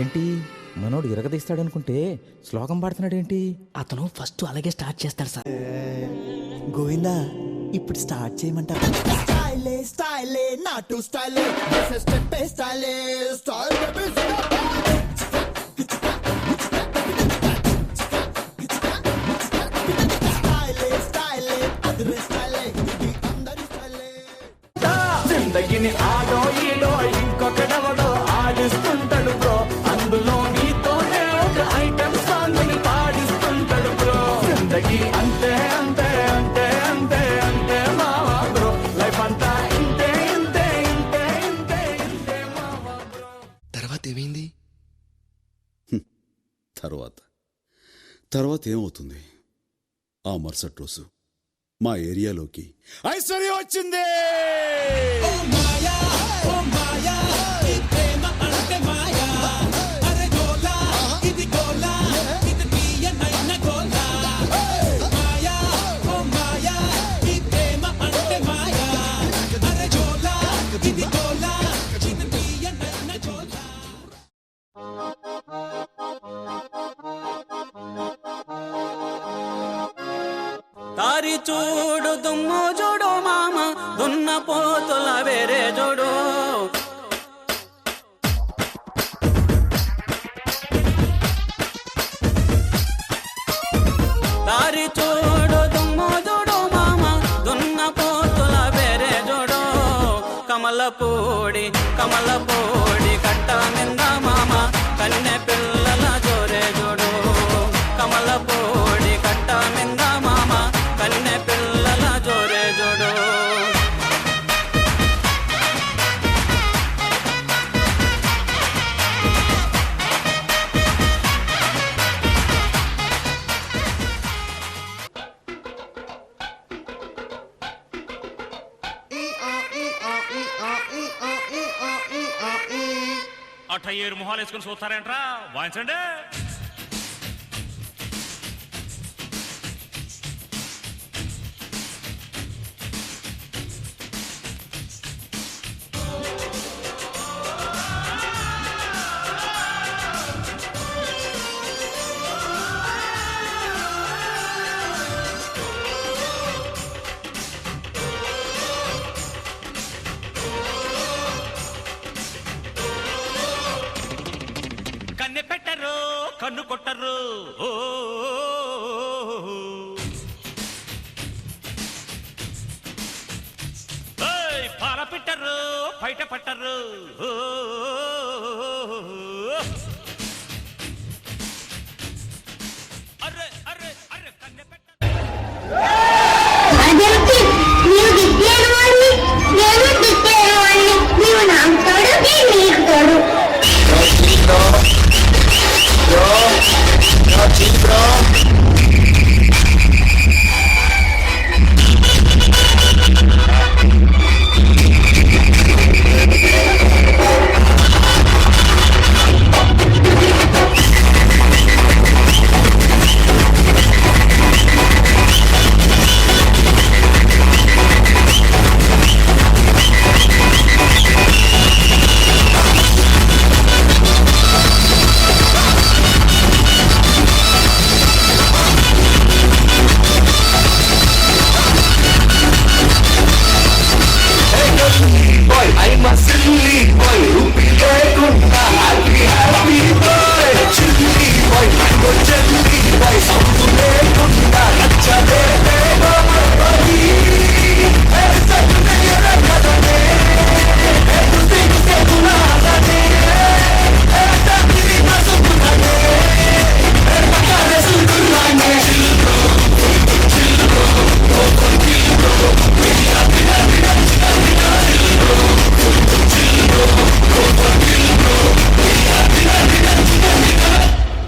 ఏంటి మనోడు ఇరగదీస్తాడనుకుంటే శ్లోకం పాడుతున్నాడేంటి? అతను ఫస్ట్ అలాగే స్టార్ట్ చేస్తాడు సార్. గోవిందా ఇప్పుడు స్టార్ట్ చేయమంటారు. స్టైలే స్టైలే నాటు స్టైలే స్టెప్ స్టైలే స్టైల్ జిందగిని ఆడో ఈడో ఇంకొకడెవడో ఆడిస్తుంటాడు బ్రో, అందులో నీతోనే ఒక ఐటమ్ సాంగ్ ని పాడిస్తుంటాడు బ్రో. జిందగి అంతే అంతే అంతే అంతే అంతే మావా బ్రో, లైఫ్ అంతా ఇంతే ఇంతే ఇంతే ఇంతే ఇంతే మావా బ్రో. తర్వాత ఏమైంది? తర్వాత ఏమవుతుంది? ఆ మరుసటి రోజు మా ఏరియాలోకి ఐశ్వర్య వచ్చింది. తారి చూడు దుమ్ము చూడు మామ, దున్న పోతుల వేరే చూడు. తారి చూడు దుమ్ము చూడు మామ, దున్న పోతుల వేరే చూడు. కమలపూడి కమలపూడి కట్ట నింద మామ, కన్నె పిల్లల జోరే చూడు. కమలపూడి కట్ట నింద మామ, కన్నె పిల్లల జోరే చూడు. అట్ట ఏరు మొహాలు వేసుకుని చూస్తారేంట్రా, వాయించండి. కన్నె పెట్టరు కన్ను కొట్టరు, ఓ పాల పెట్టరు బయట పట్టరు, ఓ